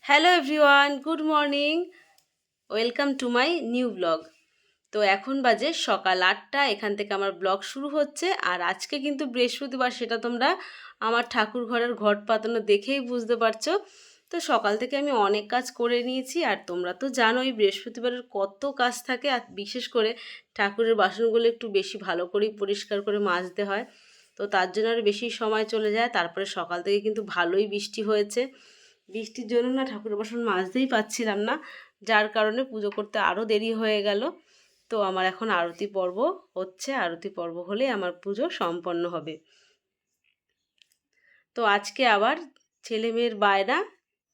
Hello everyone, good morning. Welcome to my new blog. তো এখন বাজে সকাল 8টা, এখান থেকে আমার ব্লগ শুরু হচ্ছে। আর আজকে কিন্তু বৃহস্পতিবার, সেটা তোমরা আমার ঠাকুর ঘরের ঘট পাতানো দেখেই বুঝতে পারছো। তো সকাল থেকে আমি অনেক কাজ করে নিয়েছি, আর তোমরা তো জানোই বৃহস্পতিবারের কত কাজ থাকে, আর বিশেষ করে ঠাকুরের বাসনগুলো একটু বেশি ভালো করেই পরিষ্কার করে মাজতে হয়। তো তার জন্য আর বেশি সময় চলে যায়। তারপরে সকাল থেকে কিন্তু ভালোই বৃষ্টি হয়েছে। বৃষ্টির জন্য না ঠাকুরের বাসন মাজতেই পারছিলাম না, যার কারণে পুজো করতে আরও দেরি হয়ে গেল। তো আমার এখন আরতি পর্ব হচ্ছে, আরতি পর্ব হলে আমার পুজো সম্পন্ন হবে। তো আজকে আবার ছেলে মেয়ের বায়না,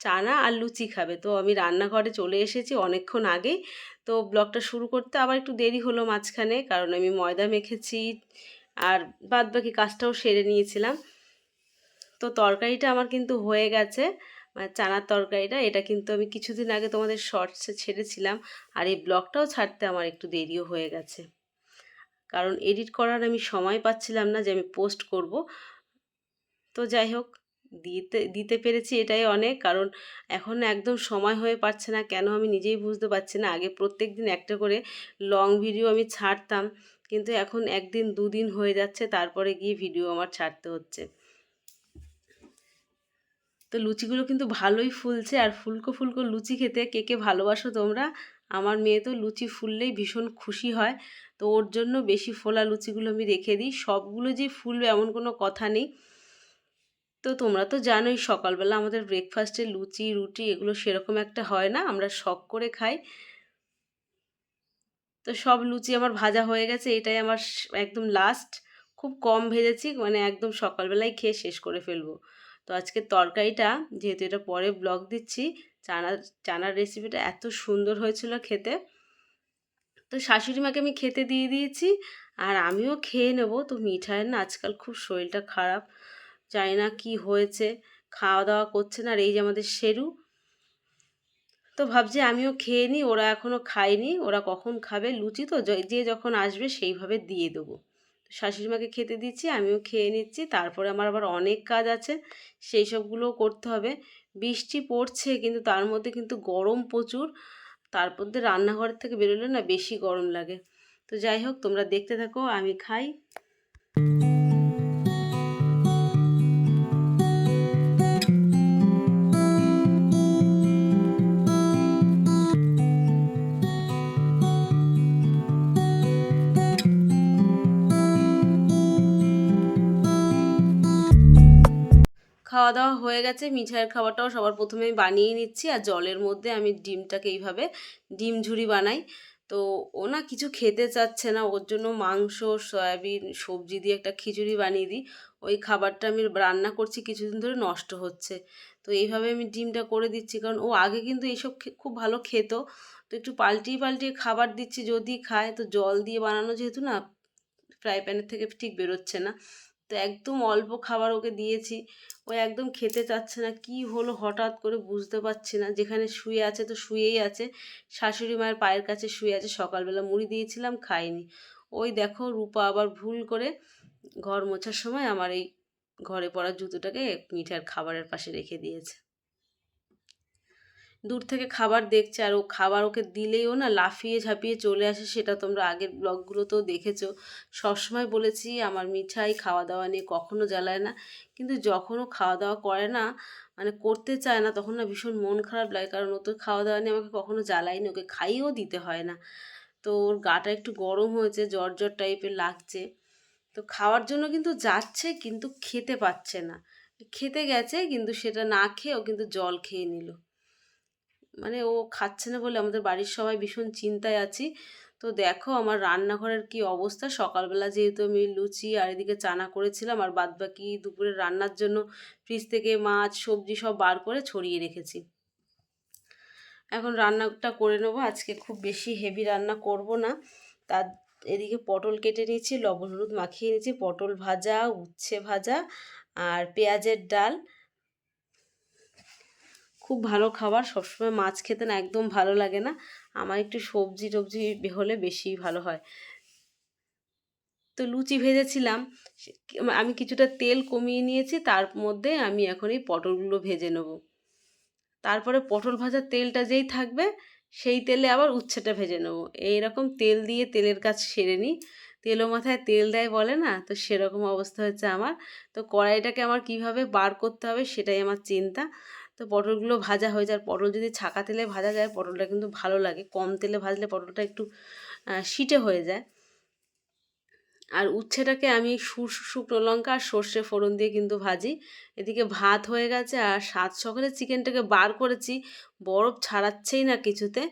চানা আর লুচি খাবে। তো আমি রান্নাঘরে চলে এসেছি অনেকক্ষণ আগেই। তো ব্লগটা শুরু করতে আবার একটু দেরি হলো মাঝখানে, কারণ আমি ময়দা মেখেছি আর বাদ বাকি কাজটাও সেরে নিয়েছিলাম। তো তরকারিটা আমার কিন্তু হয়ে গেছে, মানে চানার তরকারিটা। এটা কিন্তু আমি কিছুদিন আগে তোমাদের শর্টসে ছেড়েছিলাম। আর এই ব্লগটাও ছাড়তে আমার একটু দেরিও হয়ে গেছে, কারণ এডিট করার আমি সময় পাচ্ছিলাম না যে আমি পোস্ট করব। তো যাই হোক, দিতে দিতে পেরেছি, এটাই অনেক। কারণ এখন একদম সময় হয়ে পারছে না, কেন আমি নিজেই বুঝতে পারছি না। আগে প্রত্যেক দিন একটা করে লং ভিডিও আমি ছাড়তাম, কিন্তু এখন একদিন দুদিন হয়ে যাচ্ছে, তারপরে গিয়ে ভিডিও আমার ছাড়তে হচ্ছে। তো লুচিগুলো কিন্তু ভালোই ফুলছে, আর ফুলকো ফুলকো লুচি খেতে কে কে ভালোবাসো তোমরা? আমার মেয়ে তো লুচি ফুললেই ভীষণ খুশি হয়। তো ওর জন্য বেশি ফোলা লুচিগুলো আমি রেখে দিই, সবগুলো যে ফুলবে এমন কোনো কথা নেই। তো তোমরা তো জানোই সকালবেলা আমাদের ব্রেকফাস্টে লুচি রুটি এগুলো সেরকম একটা হয় না, আমরা শখ করে খাই। তো সব লুচি আমার ভাজা হয়ে গেছে, এটাই আমার একদম লাস্ট। খুব কম ভেজেছি, মানে একদম সকালবেলায় খেয়ে শেষ করে ফেলবো। তো আজকে তরকারিটা, যেহেতু এটা পরে ব্লগ দিচ্ছি, চানার চানার রেসিপিটা এত সুন্দর হয়েছিল খেতে। তো শাশুড়ি মাকে আমি খেতে দিয়ে দিয়েছি, আর আমিও খেয়ে নেব। তো মিঠাইয়ের না আজকাল খুব শরীরটা খারাপ, জানি না কি হয়েছে, খাওয়া দাওয়া করছে না। আর এই যে আমাদের শেরু, তো ভাবছি আমিও খেয়ে নিই, ওরা এখনও খায়নি, ওরা কখন খাবে? লুচি তো যে যখন আসবে সেইভাবে দিয়ে দেবো। শাশুড়ি মাকে খেতে দিচ্ছি, আমিও খেয়ে নিচ্ছি। তারপরে আমার আবার অনেক কাজ আছে, সেই সবগুলোও করতে হবে। বৃষ্টি পড়ছে, কিন্তু তার মধ্যে কিন্তু গরম প্রচুর। তার মধ্যে রান্নাঘর থেকে বেরোলে না বেশি গরম লাগে। তো যাই হোক, তোমরা দেখতে থাকো, আমি খাই। খাওয়া দাওয়া হয়ে গেছে, মিঠাইয়ের খাবারটাও সবার প্রথমে আমি বানিয়ে নিচ্ছি। আর জলের মধ্যে আমি ডিমটাকে এইভাবে ডিম ঝুরি বানাই। তো ও না কিছু খেতে চাচ্ছে না, ওর জন্য মাংস সয়াবিন সবজি দিয়ে একটা খিচুড়ি বানিয়ে দিই। ওই খাবারটা আমি রান্না করছি, কিছুদিন ধরে নষ্ট হচ্ছে। তো এইভাবে আমি ডিমটা করে দিচ্ছি, কারণ ও আগে কিন্তু এইসব খুব ভালো খেত। তো একটু পাল্টিয়ে পাল্টিয়ে খাবার দিচ্ছি, যদি খায়। তো জল দিয়ে বানানো যেহেতু না, ফ্রাই প্যানের থেকে ঠিক বেরোচ্ছে না। তো একদম অল্প খাবার ওকে দিয়েছি, ও একদম খেতে চাচ্ছে না। কি হলো হঠাৎ করে বুঝতে পারছি না। যেখানে শুয়ে আছে তো শুয়েই আছে, শাশুড়ি মায়ের পায়ের কাছে শুয়ে আছে। সকালবেলা মুড়ি দিয়েছিলাম, খায়নি। ওই দেখো, রূপা আবার ভুল করে ঘর মোছার সময় আমার এই ঘরে পড়া জুতোটাকে মিঠার খাবারের পাশে রেখে দিয়েছে। দূর থেকে খাবার দেখছে, আর ও খাবার ওকে দিলেই ও না লাফিয়ে ঝাঁপিয়ে চলে আসে। সেটা তোমরা আগের ব্লগগুলোতেও দেখেছো। সবসময় বলেছি আমার মিঠাই খাওয়া দাওয়া নিয়ে কখনো জ্বালায় না, কিন্তু যখন ও খাওয়া দাওয়া করে না, মানে করতে চায় না, তখন না ভীষণ মন খারাপ লাগে। কারণ ও তো খাওয়া দাওয়া নিয়ে আমাকে কখনো জ্বালায়নি, ওকে খাইয়েও দিতে হয় না। তো ওর গাটা একটু গরম হয়েছে, জ্বর জ্বর টাইপের লাগছে। তো খাওয়ার জন্য কিন্তু যাচ্ছে, কিন্তু খেতে পাচ্ছে না। খেতে গেছে, কিন্তু সেটা না খেয়ে ও কিন্তু জল খেয়ে নিল। মানে ও খাচ্ছে না বলে আমাদের বাড়ির সবাই ভীষণ চিন্তায় আছি। তো দেখো আমার রান্নাঘরের কি অবস্থা। সকালবেলা যেহেতু আমি লুচি আর এদিকে চানা করেছিলাম, আর বাদবাকি দুপুরের রান্নার জন্য ফ্রিজ থেকে মাছ সবজি সব বার করে ছড়িয়ে রেখেছি। এখন রান্নাটা করে নেবো। আজকে খুব বেশি হেভি রান্না করব না। তার এদিকে পটল কেটে নিয়েছি, লবণ হলুদ মাখিয়ে নিয়েছি, পটল ভাজা, উচ্ছে ভাজা আর পেঁয়াজের ডাল। খুব ভালো খাবার। সবসময় মাছ খেতে না একদম ভালো লাগে না, আমার একটু সবজি টবজি হলে বেশি ভালো হয়। তো লুচি ভেজেছিলাম, আমি কিছুটা তেল কমিয়ে নিয়েছি, তার মধ্যে আমি এখন এই পটলগুলো ভেজে নেব। তারপরে পটল ভাজার তেলটা যেই থাকবে সেই তেলে আবার উচ্ছেটা ভেজে নেবো। এইরকম তেল দিয়ে তেলের কাজ সেরে নিই। তেলো মাথায় তেল দেয় বলে না, তো সেরকম অবস্থা হচ্ছে আমার। তো কড়াইটাকে আমার কিভাবে বার করতে হবে সেটাই আমার চিন্তা। তো পটলগুলো ভাজা হয়ে যায়। পটল যদি ছাকা তেলে ভাজা যায় পটলটা কিন্তু ভালো লাগে, কম তেলে ভাজলে পটলটা একটু শিটে হয়ে যায়। আর উচ্ছেটাকে আমি শুকনো লঙ্কা আর সর্ষে ফোড়ন দিয়ে কিন্তু ভাজি। এদিকে ভাত হয়ে গেছে আর সাত সকালে চিকেনটাকে বার করেছি, বরফ ছাড়াচ্ছেই না কিছুতে।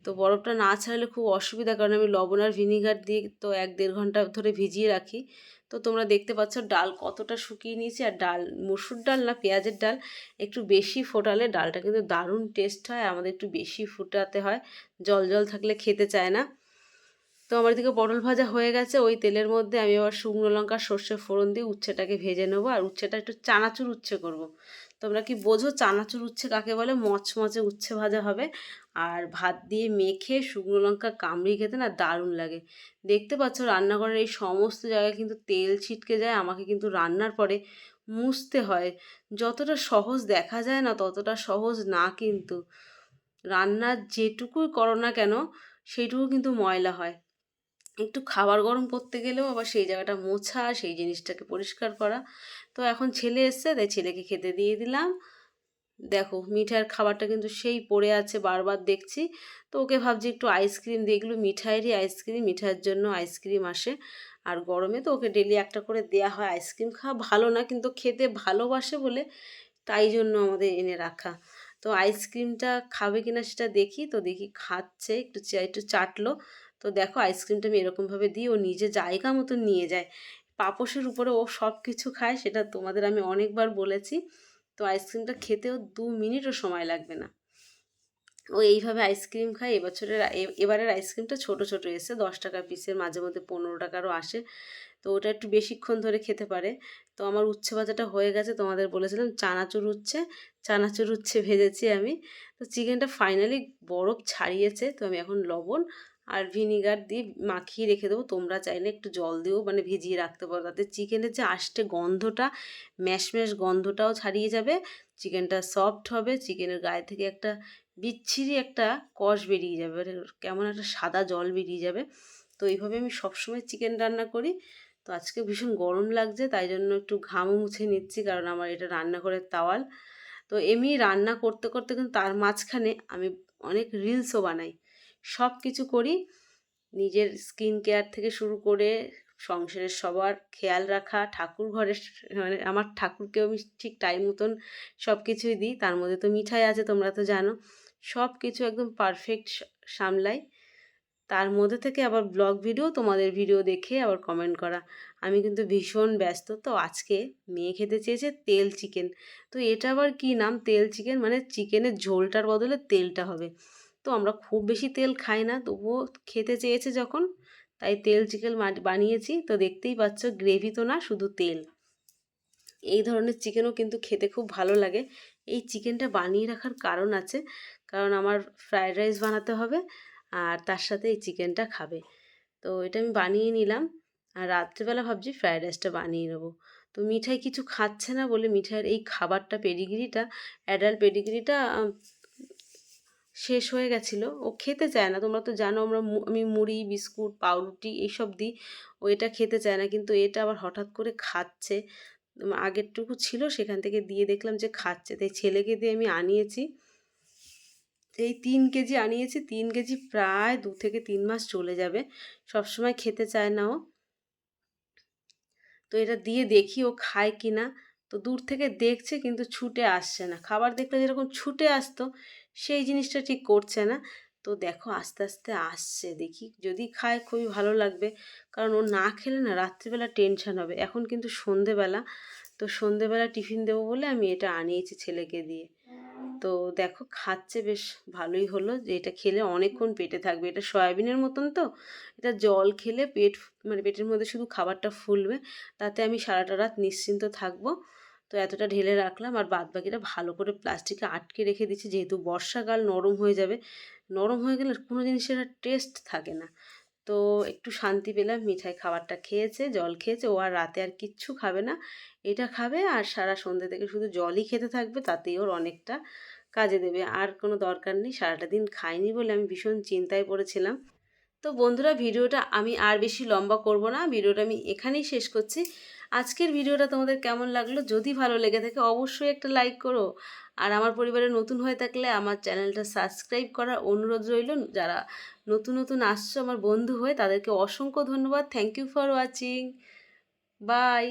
তো বরফটা না ছাড়ালে খুব অসুবিধা, কারণ আমি লবণ আর ভিনিগার দিয়ে তো 1-1.5 ঘন্টা ধরে ভিজিয়ে রাখি। তো তোমরা দেখতে পাচ্ছ ডাল কতটা শুকিয়ে নিয়েছি, আর ডাল মসুর ডাল না পেঁয়াজের ডাল একটু বেশি ফোটালে ডালটা কিন্তু দারুণ টেস্ট হয়। আমাদের একটু বেশি ফুটাতে হয়, জল জল থাকলে খেতে চায় না। তো আমার এদিকে পটল ভাজা হয়ে গেছে। ওই তেলের মধ্যে আমি আবার শুকনো লঙ্কা সর্ষে ফোড়ন দিয়ে উচ্ছেটাকে ভেজে নেবো, আর উচ্ছেটা একটু চানাচুর উচ্ছে করব। তোমরা কি বোঝো চানাচুর উচ্ছে কাকে বলে? মচমচে উচ্ছে ভাজা হবে আর ভাত দিয়ে মেখে শুকনো লঙ্কা কামড়িয়ে খেতে না দারুণ লাগে। দেখতে পাচ্ছ রান্নাঘরের এই সমস্ত জায়গায় কিন্তু তেল ছিটকে যায়, আমাকে কিন্তু রান্নার পরে মুছতে হয়। যতটা সহজ দেখা যায় না ততটা সহজ না কিন্তু। রান্নার যেটুকুই করো না কেন সেইটুকু কিন্তু ময়লা হয়। একটু খাবার গরম করতে গেলেও আবার সেই জায়গাটা মোছা, সেই জিনিসটাকে পরিষ্কার করা। তো এখন ছেলে এসছে, তাই ছেলেকে খেতে দিয়ে দিলাম। দেখো মিঠাইয়ের খাবারটা কিন্তু সেই পড়ে আছে, বারবার দেখছি। তো ওকে ভাবছি একটু আইসক্রিম দিয়ে, এগুলো মিঠাইয়েরই আইসক্রিম, মিঠাইয়ের জন্য আইসক্রিম আসে। আর গরমে তো ওকে ডেলি একটা করে দেয়া হয়। আইসক্রিম খাওয়া ভালো না, কিন্তু খেতে ভালোবাসে বলে তাই জন্য আমাদের এনে রাখা। তো আইসক্রিমটা খাবে কিনা সেটা দেখি, তো দেখি খাচ্ছে, একটু চাটলো। তো দেখো আইসক্রিমটা আমি এরকমভাবে দিই, ও নিজে জায়গা মতো নিয়ে যায়। পাপোশের উপরে ও সব কিছু খায়, সেটা তোমাদের আমি অনেকবার বলেছি। তো আইসক্রিমটা খেতেও 2 মিনিটও সময় লাগবে না। ও এইভাবে আইসক্রিম খায়। এবারের আইসক্রিমটা ছোট ছোট এসে 10 টাকা পিসের, মাঝে মধ্যে 15 টাকারও আসে। তো ওটা একটু বেশিক্ষণ ধরে খেতে পারে। তো আমার উচ্ছে ভাজাটা হয়ে গেছে, তোমাদের বলেছিলাম চানাচুর উচ্ছে ভেজেছি আমি। তো চিকেনটা ফাইনালি বরফ ছাড়িয়েছে, তো আমি এখন লবণ আর ভিনিগার দিয়ে মাখিয়ে রেখে দেবো। তোমরা চাইলে একটু জল দিয়েও মানে ভিজিয়ে রাখতে পারো, তাতে চিকেনের যে আষ্টে গন্ধটা, ম্যাশ গন্ধটাও ছাড়িয়ে যাবে, চিকেনটা সফট হবে, চিকেনের গায়ে থেকে একটা বিচ্ছিরি একটা কষ বেরিয়ে যাবে, মানে কেমন একটা সাদা জল বেরিয়ে যাবে। তো এইভাবে আমি সবসময় চিকেন রান্না করি। তো আজকে ভীষণ গরম লাগছে, তাই জন্য একটু ঘামও মুছে নিচ্ছি, কারণ আমার এটা রান্নাঘরের তাওয়াল। তো এমনি রান্না করতে করতে কিন্তু তার মাঝখানে আমি অনেক রিলসও বানাই, সব কিছু করি। নিজের স্কিন কেয়ার থেকে শুরু করে সংসারের সবার খেয়াল রাখা, ঠাকুর ঘরের মানে আমার ঠাকুরকেও আমি ঠিক টাইম মতন সব কিছুই দিই। তার মধ্যে তো মিঠাই আছে, তোমরা তো জানো। সব কিছু একদম পারফেক্ট সামলাই। তার মধ্যে থেকে আবার ব্লগ ভিডিও, তোমাদের ভিডিও দেখে আবার কমেন্ট করা। আমি কিন্তু ভীষণ ব্যস্ত। তো আজকে মেয়ে খেতে চেয়েছে তেল চিকেন। তো এটা আবার কী নাম, তেল চিকেন? মানে চিকেনের ঝোলটার বদলে তেলটা হবে। তো আমরা খুব বেশি তেল খাই না, তবুও খেতে চেয়েছে যখন, তাই তেল চিকেন বানিয়েছি। তো দেখতেই পাচ্ছ গ্রেভি তো না, শুধু তেল। এই ধরনের চিকেনও কিন্তু খেতে খুব ভালো লাগে। এই চিকেনটা বানিয়ে রাখার কারণ আছে, কারণ আমার ফ্রায়েড রাইস বানাতে হবে আর তার সাথে এই চিকেনটা খাবে। তো এটা আমি বানিয়ে নিলাম, আর রাত্রেবেলা ভাবছি ফ্রায়েড রাইসটা বানিয়ে নেবো। তো মিঠাই কিছু খাচ্ছে না বলে মিঠাইয়ের এই খাবারটা পেডিগ্রিটা, অ্যাডাল্ট পেডিগ্রিটা শেষ হয়ে গেছিলো। ও খেতে চায় না, তোমরা তো জানো আমি মুড়ি বিস্কুট পাউরুটি এইসব দিই, ও এটা খেতে চায় না। কিন্তু এটা আবার হঠাৎ করে খাচ্ছে। আগেরটুকু ছিল সেখান থেকে দিয়ে দেখলাম যে খাচ্ছে, তাই ছেলেকে দিয়ে আমি আনিয়েছি। এই 3 কেজি আনিয়েছি, 3 কেজি প্রায় 2 থেকে 3 মাস চলে যাবে। সবসময় খেতে চায় না ও। তো এটা দিয়ে দেখি ও খায় কি না। তো দূর থেকে দেখছে কিন্তু ছুটে আসছে না, খাবার দেখলে যেরকম ছুটে আসতো সেই জিনিসটা ঠিক করছে না। তো দেখো আস্তে আস্তে আসছে, দেখি যদি খায় খুবই ভালো লাগবে, কারণ ও না খেলে না রাত্রিবেলা টেনশন হবে। এখন কিন্তু সন্ধেবেলা, তো সন্ধেবেলা টিফিন দেবো বলে আমি এটা আনিয়েছি ছেলেকে দিয়ে। তো দেখো খাচ্ছে, বেশ ভালোই হলো যে এটা খেলে অনেকক্ষণ পেটে থাকবে। এটা সয়াবিনের মতন তো, এটা জল খেলে মানে পেটের মধ্যে শুধু খাবারটা ফুলবে, তাতে আমি সারাটা রাত নিশ্চিন্ত থাকবো। তো এতটা ঢেলে রাখলাম, আর বাদ বাকিটা ভালো করে প্লাস্টিকে আটকে রেখে দিচ্ছি, যেহেতু বর্ষাকাল নরম হয়ে যাবে। নরম হয়ে গেলে কোনো জিনিসের আর টেস্ট থাকে না। তো একটু শান্তি পেলাম, মিঠাই খাবারটা খেয়েছে, জল খেয়েছে। ও আর রাতে আর কিচ্ছু খাবে না, এটা খাবে আর সারা সন্ধ্যে থেকে শুধু জলই খেতে থাকবে, তাতেই ওর অনেকটা কাজে দেবে। আর কোনো দরকার নেই। সারাটা দিন খাইনি বলে আমি ভীষণ চিন্তায় পড়েছিলাম। তো বন্ধুরা, ভিডিওটা আমি আর বেশি লম্বা করব না, ভিডিওটা আমি এখানেই শেষ করছি। আজকের ভিডিওটা তোমাদের কেমন লাগলো? যদি ভালো লেগে থাকে অবশ্যই একটা লাইক করো। আর আমার পরিবারে নতুন হয়ে থাকলে আমার চ্যানেলটা সাবস্ক্রাইব করার অনুরোধ রইল। যারা নতুন নতুন আসছো আমার বন্ধু হয়ে, তাদেরকে অসংখ্য ধন্যবাদ। Thank you for watching. By.